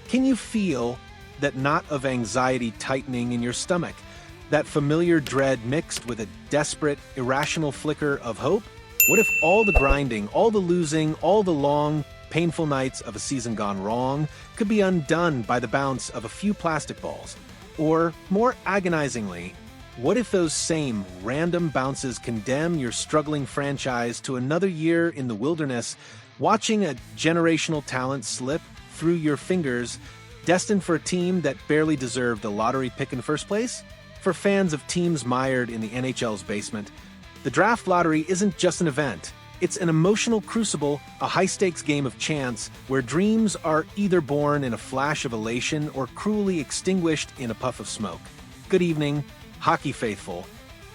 Can you feel that knot of anxiety tightening in your stomach? That familiar dread mixed with a desperate, irrational flicker of hope? What if all the grinding, all the losing, all the long, painful nights of a season gone wrong could be undone by the bounce of a few plastic balls? Or, more agonizingly, what if those same random bounces condemn your struggling franchise to another year in the wilderness, watching a generational talent slip through your fingers, destined for a team that barely deserved a lottery pick in the first place? For fans of teams mired in the NHL's basement, the draft lottery isn't just an event. It's an emotional crucible, a high-stakes game of chance where dreams are either born in a flash of elation or cruelly extinguished in a puff of smoke. Good evening, hockey faithful,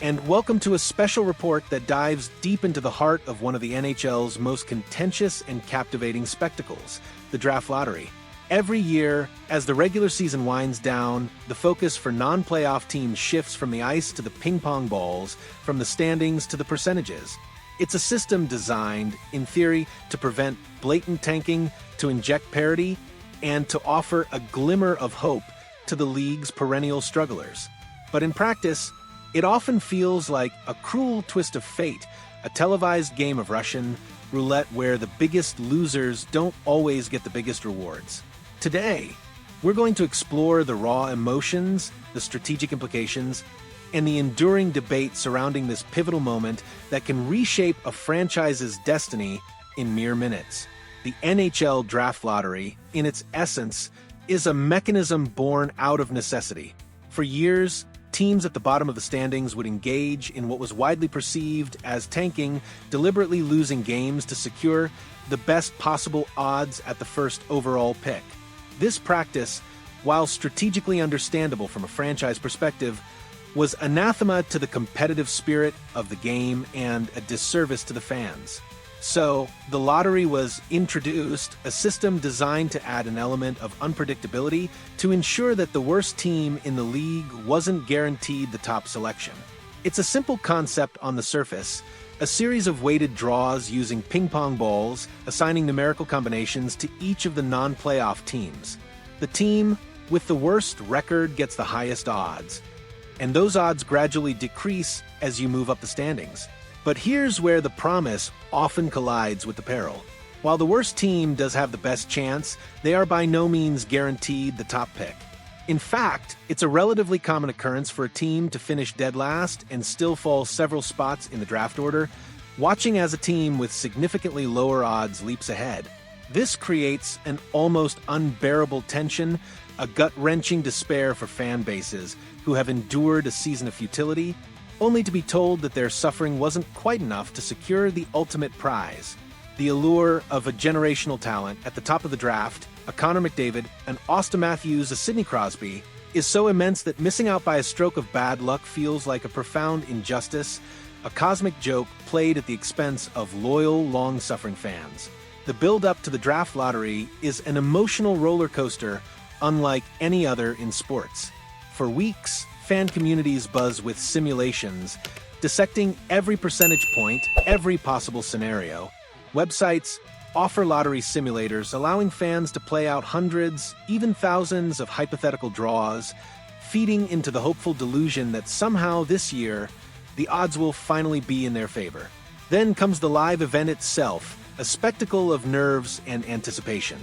and welcome to a special report that dives deep into the heart of one of the NHL's most contentious and captivating spectacles, the draft lottery. Every year, as the regular season winds down, the focus for non-playoff teams shifts from the ice to the ping-pong balls, from the standings to the percentages. It's a system designed, in theory, to prevent blatant tanking, to inject parity, and to offer a glimmer of hope to the league's perennial strugglers. But in practice, it often feels like a cruel twist of fate, a televised game of Russian roulette where the biggest losers don't always get the biggest rewards. Today, we're going to explore the raw emotions, the strategic implications, and the enduring debate surrounding this pivotal moment that can reshape a franchise's destiny in mere minutes. The NHL Draft Lottery, in its essence, is a mechanism born out of necessity. For years, teams at the bottom of the standings would engage in what was widely perceived as tanking, deliberately losing games to secure the best possible odds at the first overall pick. This practice, while strategically understandable from a franchise perspective, was anathema to the competitive spirit of the game and a disservice to the fans. So, the lottery was introduced, a system designed to add an element of unpredictability to ensure that the worst team in the league wasn't guaranteed the top selection. It's a simple concept on the surface, a series of weighted draws using ping-pong balls, assigning numerical combinations to each of the non-playoff teams. The team with the worst record gets the highest odds, and those odds gradually decrease as you move up the standings. But here's where the promise often collides with the peril. While the worst team does have the best chance, they are by no means guaranteed the top pick. In fact, it's a relatively common occurrence for a team to finish dead last and still fall several spots in the draft order, watching as a team with significantly lower odds leaps ahead. This creates an almost unbearable tension, a gut-wrenching despair for fan bases who have endured a season of futility, only to be told that their suffering wasn't quite enough to secure the ultimate prize. The allure of a generational talent at the top of the draft, a Connor McDavid, an Auston Matthews, a Sidney Crosby, is so immense that missing out by a stroke of bad luck feels like a profound injustice, a cosmic joke played at the expense of loyal, long-suffering fans. The build-up to the draft lottery is an emotional roller coaster unlike any other in sports. For weeks, fan communities buzz with simulations, dissecting every percentage point, every possible scenario. Websites offer lottery simulators, allowing fans to play out hundreds, even thousands of hypothetical draws, feeding into the hopeful delusion that somehow this year, the odds will finally be in their favor. Then comes the live event itself, a spectacle of nerves and anticipation.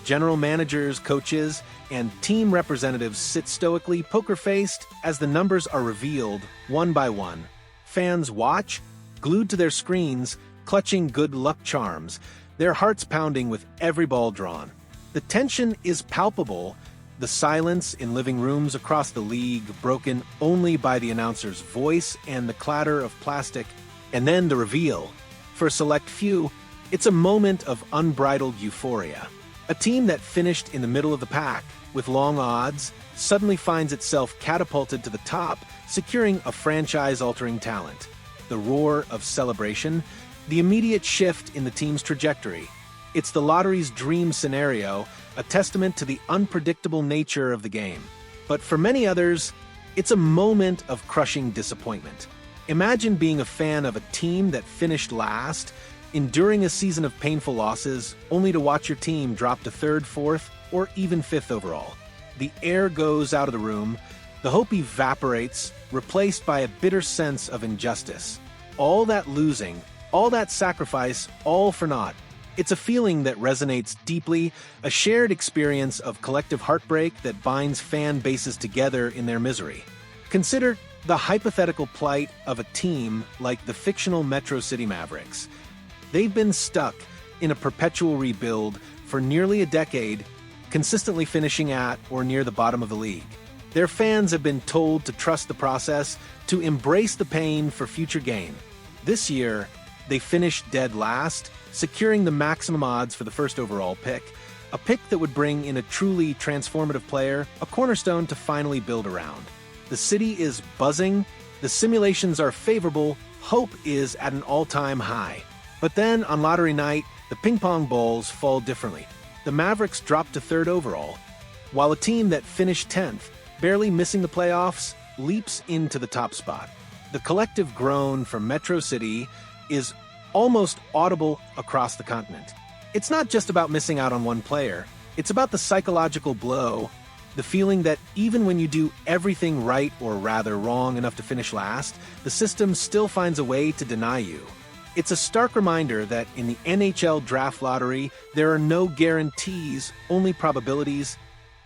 General managers, coaches, and team representatives sit stoically, poker-faced, as the numbers are revealed one by one. Fans watch, glued to their screens, clutching good luck charms, their hearts pounding with every ball drawn. The tension is palpable, the silence in living rooms across the league broken only by the announcer's voice and the clatter of plastic, and then the reveal. For a select few, it's a moment of unbridled euphoria. A team that finished in the middle of the pack, with long odds, suddenly finds itself catapulted to the top, securing a franchise-altering talent. The roar of celebration, the immediate shift in the team's trajectory. It's the lottery's dream scenario, a testament to the unpredictable nature of the game. But for many others, it's a moment of crushing disappointment. Imagine being a fan of a team that finished last, enduring a season of painful losses, only to watch your team drop to third, fourth, or even 5th overall. The air goes out of the room, the hope evaporates, replaced by a bitter sense of injustice. All that losing, all that sacrifice, all for naught. It's a feeling that resonates deeply, a shared experience of collective heartbreak that binds fan bases together in their misery. Consider the hypothetical plight of a team like the fictional Metro City Mavericks. They've been stuck in a perpetual rebuild for nearly a decade, consistently finishing at or near the bottom of the league. Their fans have been told to trust the process, to embrace the pain for future gain. This year, they finished dead last, securing the maximum odds for the first overall pick, a pick that would bring in a truly transformative player, a cornerstone to finally build around. The city is buzzing, the simulations are favorable, hope is at an all-time high. But then, on lottery night, the ping-pong balls fall differently. The Mavericks dropped to 3rd overall, while a team that finished 10th, barely missing the playoffs, leaps into the top spot. The collective groan from Metro City is almost audible across the continent. It's not just about missing out on one player, it's about the psychological blow, the feeling that even when you do everything right or rather wrong enough to finish last, the system still finds a way to deny you. It's a stark reminder that in the NHL Draft Lottery, there are no guarantees, only probabilities,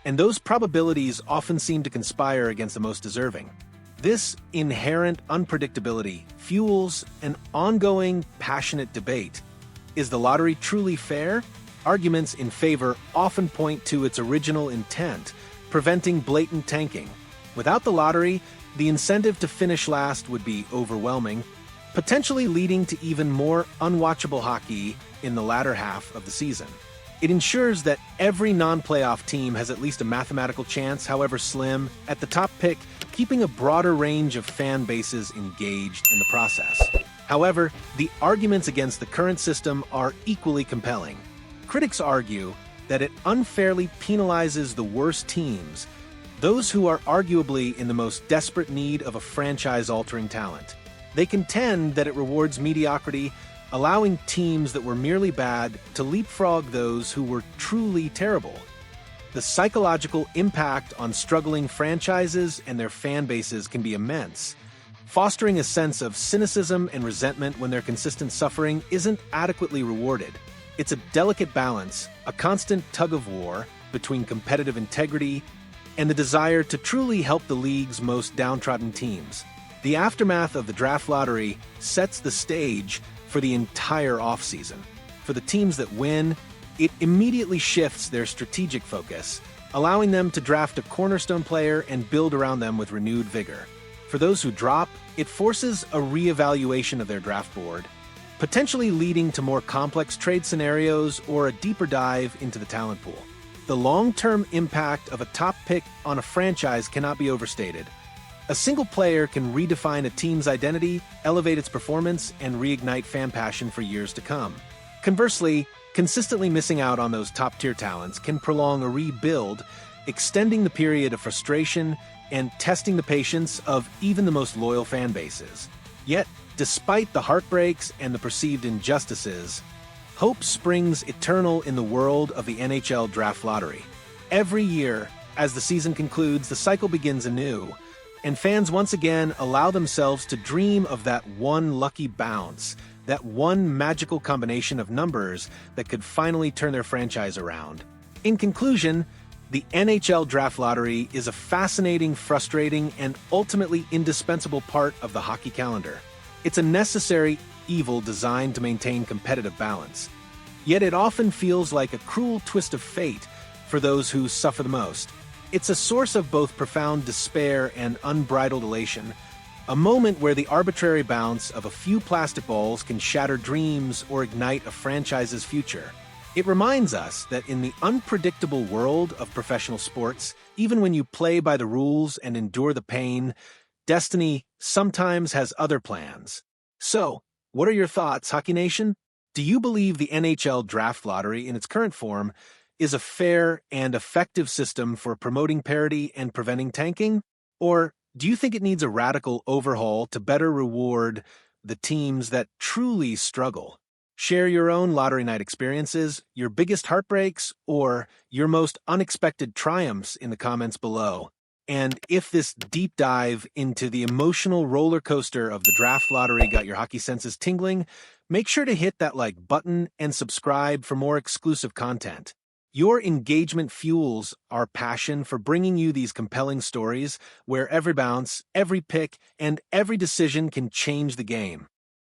and those probabilities often seem to conspire against the most deserving. This inherent unpredictability fuels an ongoing, passionate debate. Is the lottery truly fair? Arguments in favor often point to its original intent, preventing blatant tanking. Without the lottery, the incentive to finish last would be overwhelming, potentially leading to even more unwatchable hockey in the latter half of the season. It ensures that every non-playoff team has at least a mathematical chance, however slim, at the top pick, keeping a broader range of fan bases engaged in the process. However, the arguments against the current system are equally compelling. Critics argue that it unfairly penalizes the worst teams, those who are arguably in the most desperate need of a franchise-altering talent. They contend that it rewards mediocrity, allowing teams that were merely bad to leapfrog those who were truly terrible. The psychological impact on struggling franchises and their fan bases can be immense, fostering a sense of cynicism and resentment when their consistent suffering isn't adequately rewarded. It's a delicate balance, a constant tug-of-war between competitive integrity and the desire to truly help the league's most downtrodden teams. The aftermath of the draft lottery sets the stage for the entire offseason. For the teams that win, it immediately shifts their strategic focus, allowing them to draft a cornerstone player and build around them with renewed vigor. For those who drop, it forces a reevaluation of their draft board, potentially leading to more complex trade scenarios or a deeper dive into the talent pool. The long-term impact of a top pick on a franchise cannot be overstated. A single player can redefine a team's identity, elevate its performance, and reignite fan passion for years to come. Conversely, consistently missing out on those top-tier talents can prolong a rebuild, extending the period of frustration and testing the patience of even the most loyal fan bases. Yet, despite the heartbreaks and the perceived injustices, hope springs eternal in the world of the NHL Draft Lottery. Every year, as the season concludes, the cycle begins anew, and fans once again allow themselves to dream of that one lucky bounce, that one magical combination of numbers that could finally turn their franchise around. In conclusion, the NHL Draft Lottery is a fascinating, frustrating, and ultimately indispensable part of the hockey calendar. It's a necessary evil designed to maintain competitive balance. Yet it often feels like a cruel twist of fate for those who suffer the most. It's a source of both profound despair and unbridled elation, a moment where the arbitrary bounce of a few plastic balls can shatter dreams or ignite a franchise's future. It reminds us that in the unpredictable world of professional sports, even when you play by the rules and endure the pain, destiny sometimes has other plans. So, what are your thoughts, Hockey Nation? Do you believe the NHL Draft Lottery in its current form is a fair and effective system for promoting parity and preventing tanking? Or do you think it needs a radical overhaul to better reward the teams that truly struggle? Share your own lottery night experiences, your biggest heartbreaks, or your most unexpected triumphs in the comments below. And if this deep dive into the emotional roller coaster of the draft lottery got your hockey senses tingling, make sure to hit that like button and subscribe for more exclusive content. Your engagement fuels our passion for bringing you these compelling stories where every bounce, every pick, and every decision can change the game.